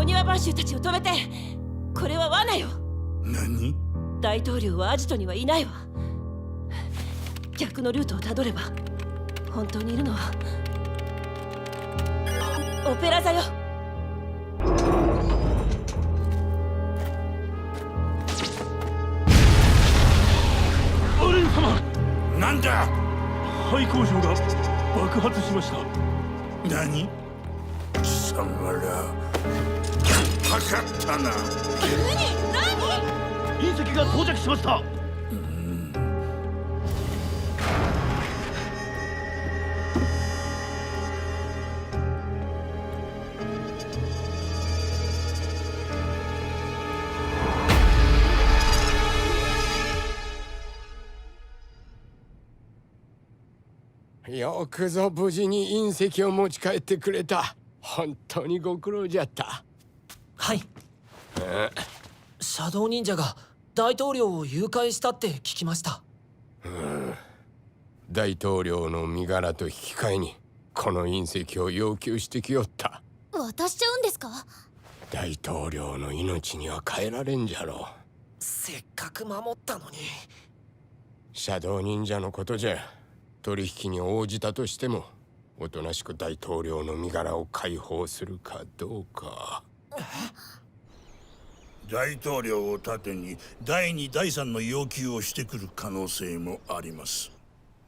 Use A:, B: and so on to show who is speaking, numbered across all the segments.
A: お庭番衆たちを止めて。これは罠よ。
B: 何？
A: 大統領はアジトにはいないわ。逆のルートをたどれば本当にいるのはオペラ座よ。
C: アレン様、
B: なんだ？
C: 廃工場が爆発しました。
B: 何？貴様らかかったな。
C: 隕石が到着しました。
D: よくぞ無事に隕石を持ち帰ってくれた。本当にご苦労じゃった。
E: はい。シャドウ忍者が大統領を誘拐したって聞きました。
D: 大統領の身柄と引き換えにこの隕石を要求してきよった。
F: 渡しちゃうんですか？
D: 大統領の命には変えられんじゃろう。
E: せっかく守ったのに。
D: シャドウ忍者のことじゃ。取引に応じたとしてもおとなしく大統領の身柄を解放するかどうか。
B: 大統領を盾に第2第3の要求をしてくる可能性もあります。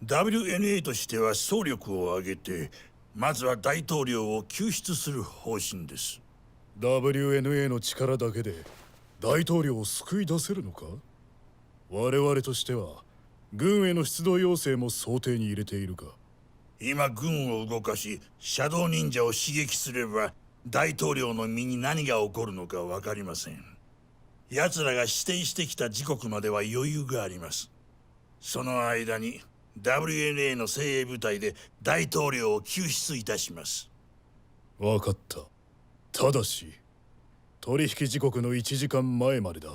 B: WNA としては総力を挙げてまずは大統領を救出する方針です。
G: WNA の力だけで大統領を救い出せるのか？我々としては軍への出動要請も想定に入れているか？
B: 今軍を動かしシャドウ忍者を刺激すれば大統領の身に何が起こるのか分かりません。奴らが指定してきた時刻までは余裕があります。その間に WNA の精鋭部隊で大統領を救出いたします。
G: 分かった。ただし取引時刻の1時間前までだ。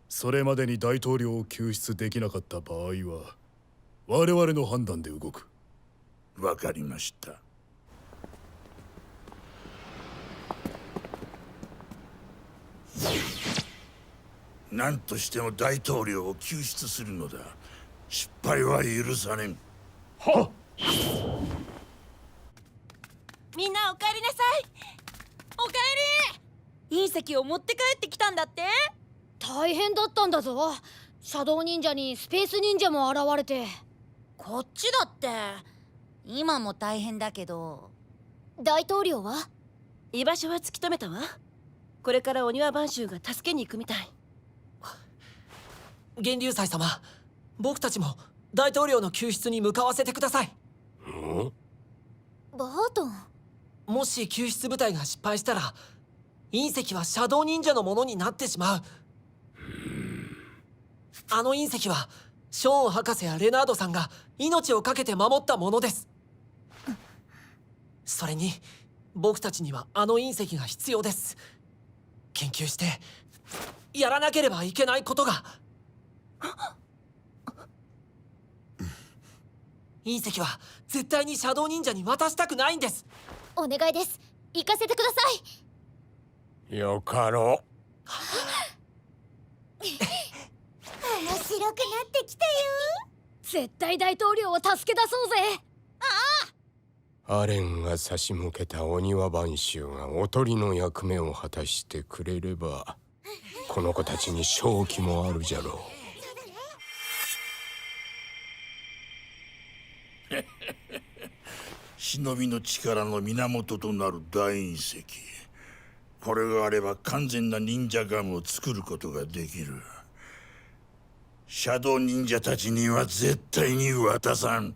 G: それまでに大統領を救出できなかった場合は我々の判断で動く。
B: わかりました。何としても大統領を救出するのだ。失敗は許されん。
C: はっ。
A: みんなお帰りなさい。お帰り。隕石を持って帰ってきたんだって。
F: 大変だったんだぞ。シャドウ忍者にスペース忍者も現れて。
H: こっちだって。今も大変だけど。
F: 大統領は？
A: 居場所は突き止めたわ。これからお庭番衆が助けに行くみたい。
E: 源流祭様、僕たちも大統領の救出に向かわせてください。
F: バートン。
E: もし救出部隊が失敗したら隕石はシャドウ忍者のものになってしまう。あの隕石はショーン博士やレナードさんが命を懸けて守ったものです。それに僕たちにはあの隕石が必要です。研究してやらなければいけないことが。隕石は絶対にシャドウ忍者に渡したくないんです。
F: お願いです。行かせてください。
D: よかろう。
F: 面白くなってきたよ。絶対大統領を助け出そうぜ。
D: アレンが差し向けたお庭番衆がおとりの役目を果たしてくれればこの子たちに勝機もあるじゃろう。
B: 忍びの力の源となる大隕石。これがあれば完全な忍者ガムを作ることができる。シャドウ忍者たちには絶対に渡さん。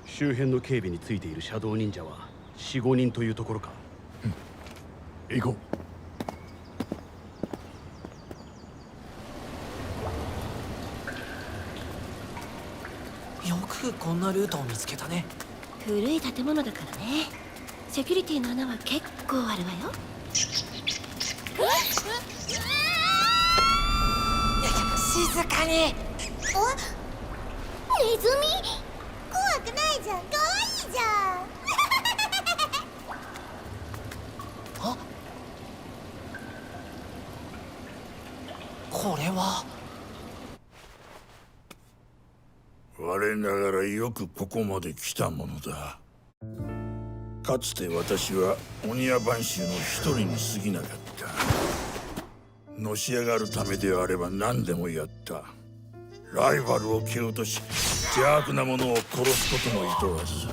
C: 周辺の警備についているシャドウ忍者は 4、5人というところか。
G: 行こ
E: よくこんなルートを見つけたね。
A: 古い建物だからね。セキュリティの穴は結構あるわよ。
E: 静かに。
F: ネズミ怖くないじゃん、可愛いじゃん。
E: あ、これは
B: 我ながらよくここまで来たものだ。かつて私はオニア番衆の一人に過ぎなかった。のし上がるためであれば何でもやった。ライバルを蹴落とし邪悪な者を殺すこともいとわず、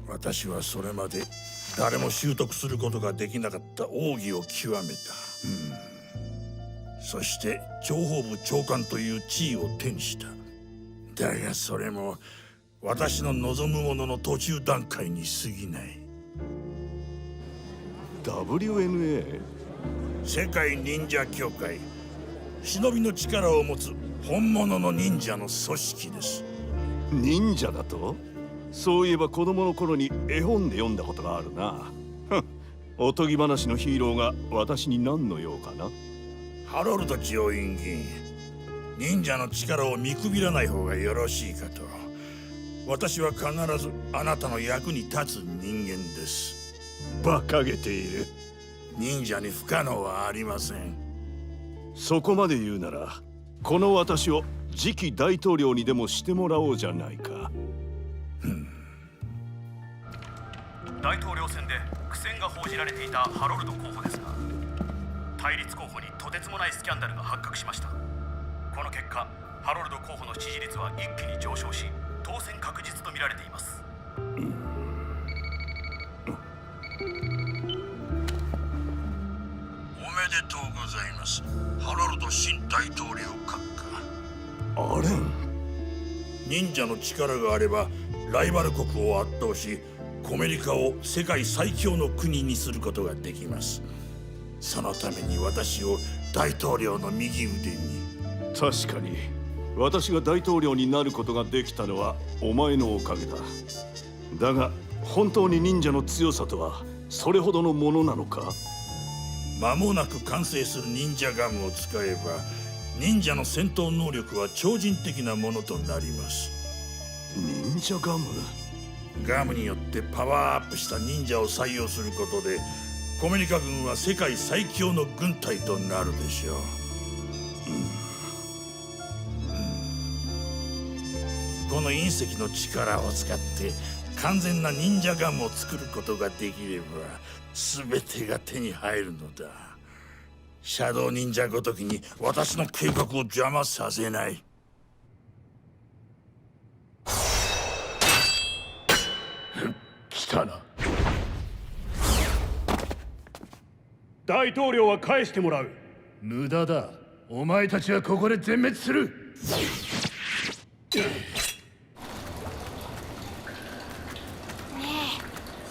B: 私はそれまで誰も習得することができなかった奥義を極めた。そして諜報部長官という地位を手にした。だがそれも私の望むものの途中段階に過ぎない。
C: WNA？
B: 世界忍者協会、忍びの力を持つ本物の忍者の組織です。
C: 忍者だと？そういえば子供の頃に絵本で読んだことがあるな。おとぎ話のヒーローが私に何の用かな。
B: ハロルド上院議員、忍者の力を見くびらない方がよろしいかと。私は必ずあなたの役に立つ人間です。
C: 馬鹿げている。
B: 忍者に不可能はありません。
C: そこまで言うならこの私を次期大統領にでもしてもらおうじゃないか。
I: 大統領選で苦戦が報じられていたハロルド候補ですが、対立候補にとてつもないスキャンダルが発覚しました。この結果、ハロルド候補の支持率は一気に上昇し、当選確実と見られています。
B: おめでとうございます、ハロルド新大統領閣下。
C: あれん。
B: 忍者の力があればライバル国を圧倒し、コメリカを世界最強の国にすることができます。そのために私を大統領の右腕に。
C: 確かに私が大統領になることができたのはお前のおかげだ。だが本当に忍者の強さとはそれほどのものなのか。
B: 間もなく完成する忍者ガムを使えば、忍者の戦闘能力は超人的なものとなります。
C: 忍者ガム？
B: ガムによってパワーアップした忍者を採用することで、コメリカ軍は世界最強の軍隊となるでしょう。この隕石の力を使って完全な忍者ガムを作ることができれば、全てが手に入るのだ。シャドウ忍者ごときに私の計画を邪魔させない。
C: 来たな。大統領は返してもらう。
G: 無駄だ。お前たちはここで全滅する。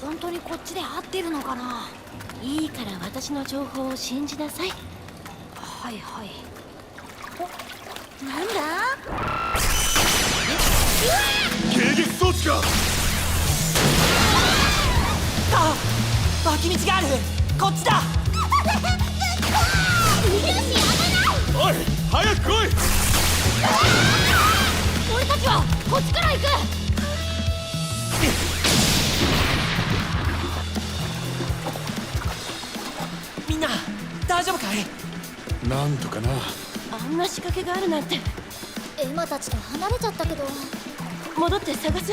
F: 本当にこっちで合ってるのかな。
A: いいから私の情報を信じなさい。
F: はいはい。なんだ。
C: 迎撃装置か。
E: あ、脇道がある。こっちだ。
C: おい、早く来い。
F: 俺たちはこっちから行く。
E: みんな大丈夫かい？
G: なんとかな。
A: あんな仕掛けがあるなんて。
F: エマたちと離れちゃったけど。
A: 戻って探す。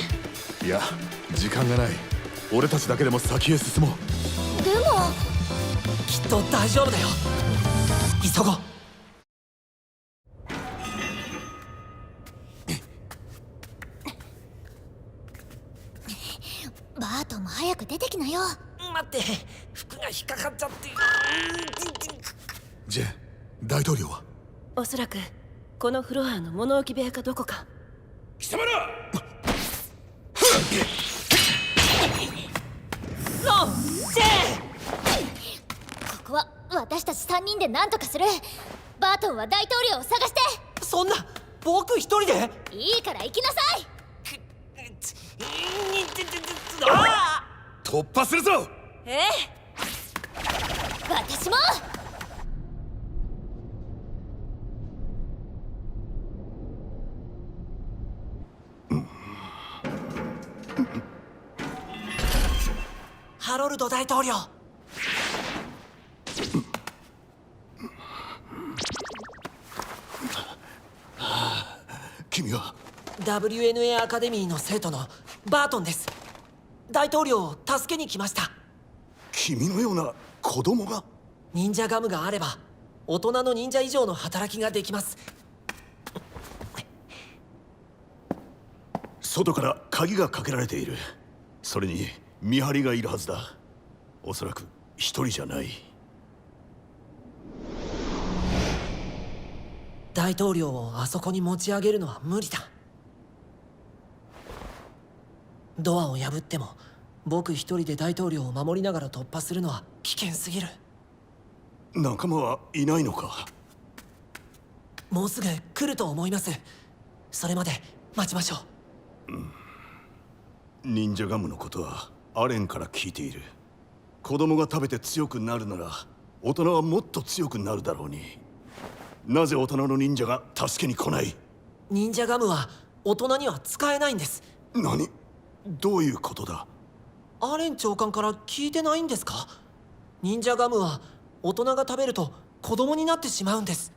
G: いや、時間がない。俺たちだけでも先へ進もう。
F: でも
E: きっと大丈夫だよ。急ごう。
F: バートも早く出てきなよ。
E: 待って、服が引っかかっちゃって。
G: ジェン、大統領は？
A: おそらくこのフロアの物置部屋かどこか。
B: 貴様ら！
E: ロン、ジェ
F: ここは私たち3人で何とかする。バートンは大統領を探して。
E: ン、そんな僕一人で？
F: いいから行きなさい。
C: 突破するぞ。
A: ええ。
F: 私も。
E: ハロルド大統領。
C: 君は
E: WNA アカデミーの生徒のバートンです。大統領を助けに来ました。
C: 君のような子供が。
E: 忍者ガムがあれば大人の忍者以上の働きができます。
C: 外から鍵がかけられている。それに見張りがいるはずだ。おそらく一人じゃない。
E: 大統領をあそこに持ち上げるのは無理だ。ドアを破っても僕一人で大統領を守りながら突破するのは危険すぎる。
C: 仲間はいないのか。
E: もうすぐ来ると思います。それまで待ちましょう。
C: 忍者ガムのことはアレンから聞いている。子供が食べて強くなるなら大人はもっと強くなるだろうに。なぜ大人の忍者が助けに来ない。
E: 忍者ガムは大人には使えないんです。
C: 何？どういうことだ。
E: アレン長官から聞いてないんですか？忍者ガムは大人が食べると子供になってしまうんです。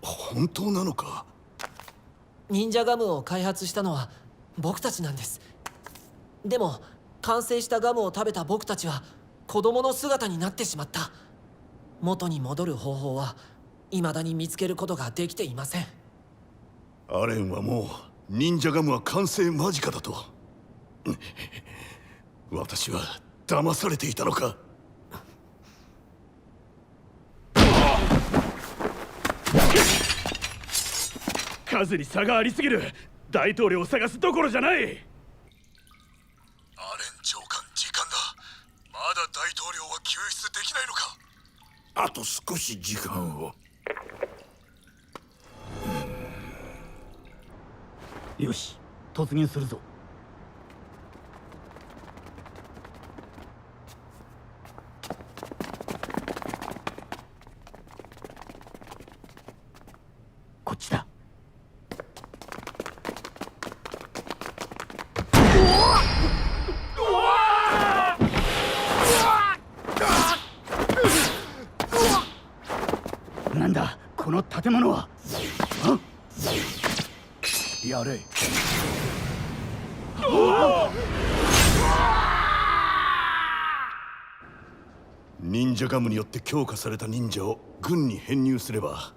C: 本当なのか。
E: 忍者ガムを開発したのは僕たちなんです。でも完成したガムを食べた僕たちは子供の姿になってしまった。元に戻る方法は未だに見つけることができていません。
C: アレンはもう忍者ガムは完成間近だと。私は騙されていたのか。
I: 数に差がありすぎる。大統領を探すどころじゃない。
C: アレン長官、時間だ。まだ大統領は救出できないのか。
B: あと少し時間を。
I: よし、突入するぞ。こっちだ。なんだこの建物は。やれ。
C: 忍者ガムによって強化された忍者を軍に編入すれば、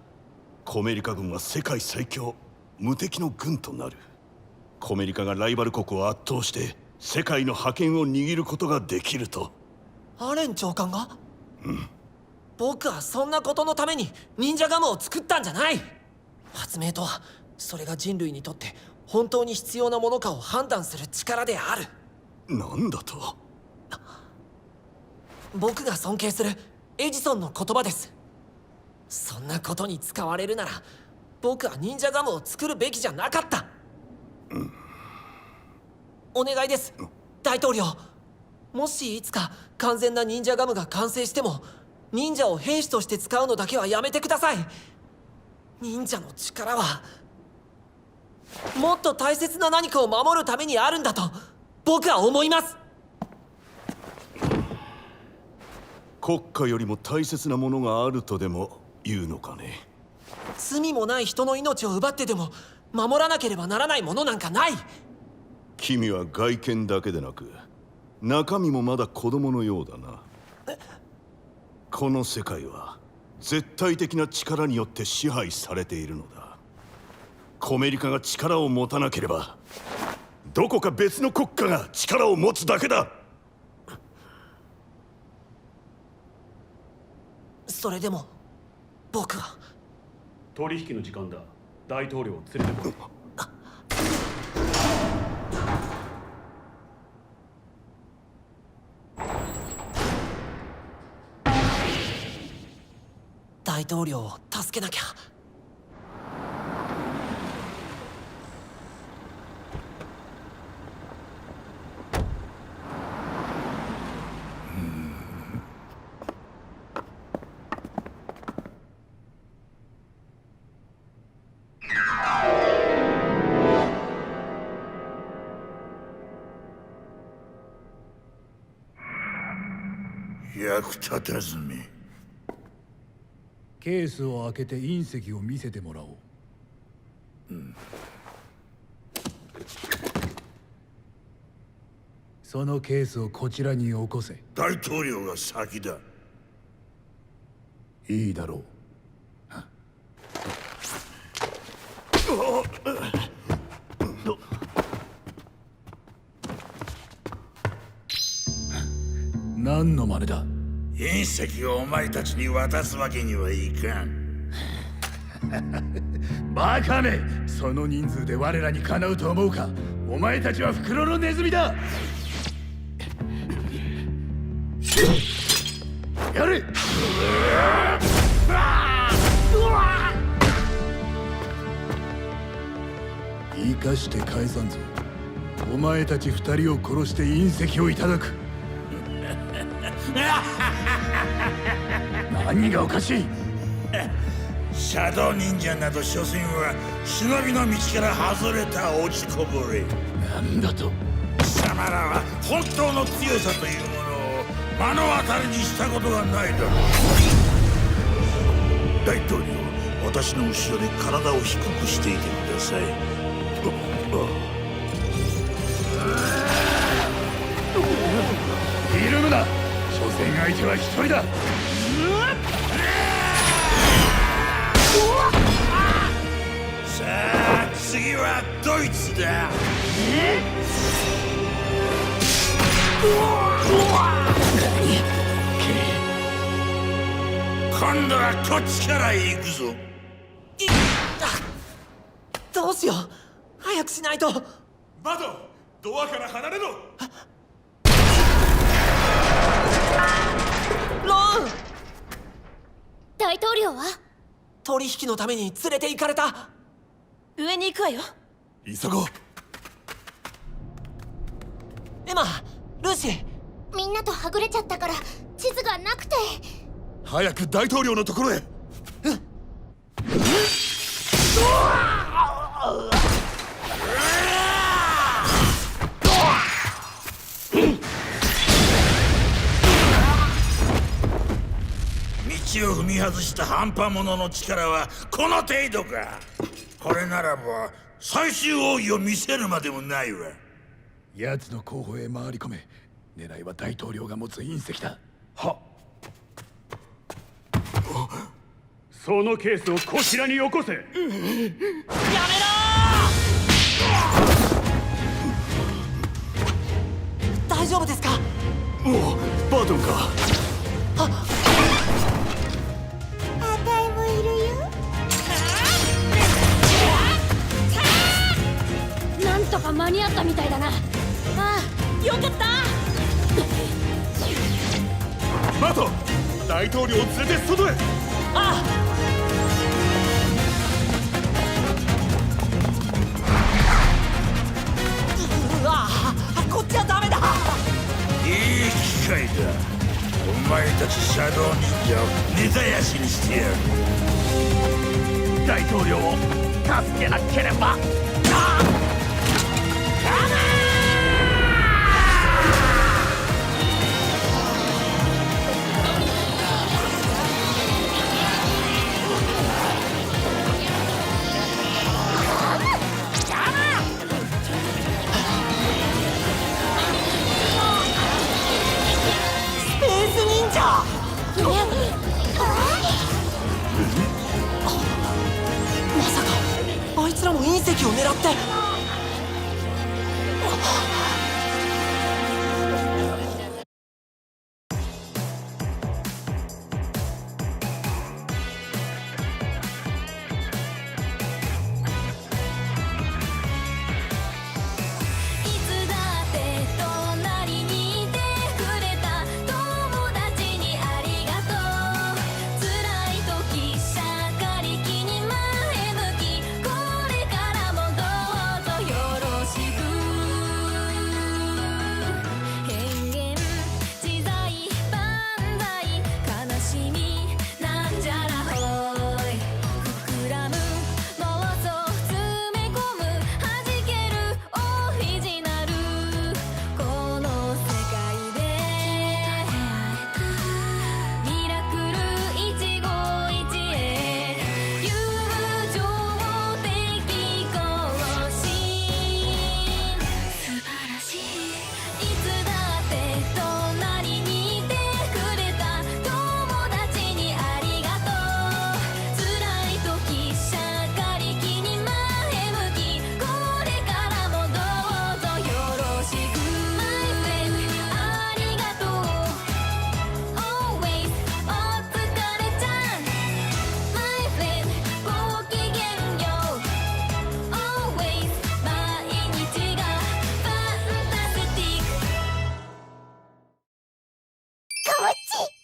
C: コメリカ軍は世界最強無敵の軍となる。コメリカがライバル国を圧倒して世界の覇権を握ることができると。
E: アレン長官が？僕はそんなことのために忍者ガムを作ったんじゃない。発明とはそれが人類にとって本当に必要なものかを判断する力である。
C: なんだと。
E: 僕が尊敬するエジソンの言葉です。そんなことに使われるなら僕は忍者ガムを作るべきじゃなかった。お願いです、大統領。もしいつか完全な忍者ガムが完成しても忍者を兵士として使うのだけはやめてください。忍者の力はもっと大切な何かを守るためにあるんだと僕は思います。
C: 国家よりも大切なものがあるとでも言うのかね。
E: 罪もない人の命を奪ってでも守らなければならないものなんかない。
C: 君は外見だけでなく中身もまだ子供のようだな。この世界は絶対的な力によって支配されているのだ。コメリカが力を持たなければどこか別の国家が力を持つだけだ。
E: それでも僕は。
I: 取引の時間だ。大統領を連れてこい。
E: 大統領を助けなきゃ。
B: 役立たずめ。
G: ケースを開けて隕石を見せてもらおう。そのケースをこちらによこせ。
B: 大統領が先だ。
G: いいだろう。何の真似だ。
B: 隕石をお前たちに渡すわけにはいかん。
G: バカめ、その人数で我らにかなうと思うか。お前たちは袋のネズミだ。やれ。生かして返さんぞ。お前たち二人を殺して隕石をいただく。何がおかしい。
B: シャドウ忍者など所詮は忍びの道から外れた落ちこぼれ。
G: なんだと。
B: 貴様らは本当の強さというものを目の当たりにしたことがないだろう。大統領、私の後ろで体を低くしていてください。
G: ひるむな。所詮相手は一人だ。
B: さあ次はドイツだ。今度はこっちから行くぞ。
E: どうしよう。早くしないと。
B: バド、ドアから離れろ。
E: ローン。
F: 大統領は
E: 取引のために連れて行かれた。
A: 上に行くわよ。
G: 急ごう。
E: エマ、ルーシー。
F: みんなとはぐれちゃったから地図がなくて。
G: 早く大統領のところへ。
B: 道を踏み外した半端者の力はこの程度か。これならば最終奥義を見せるまでもないわ。
G: 奴の後方へ回り込め。狙いは大統領が持つ隕石だ。
I: はそのケースをこちらによこせ。
E: 大丈夫ですか。
C: おお、バートンか。
F: あたいもいるよ。なんとか間に合ったみたいだな。ああ、よかった。
G: バートン、大統領を連れて外へ。
E: ああ。うわあ、こっちはダメだ。
B: いい機会だ。お前たちシャドウ忍者を根絶やしにしてやる。
I: 大統領を助けなければ。
E: スペース忍者。まさかあいつらも隕石を狙って。
F: 「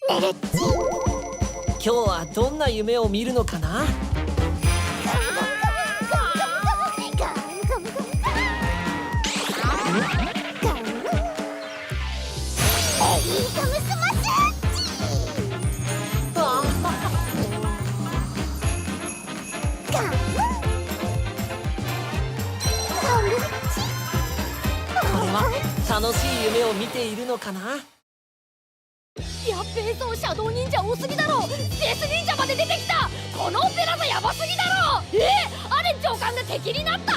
F: 寝るっち。
E: 今日はどんな夢を見るのかな。これは楽しい夢を見ているのかな。
F: やっべえぞ、シャドウ忍者多すぎだろ。スペース忍者まで出てきた。このオペラ座ヤバすぎだろ。アレン長官が敵になった。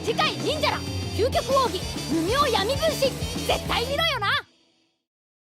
F: 次回忍者ら究極奥義無名闇分身絶対見ろよな。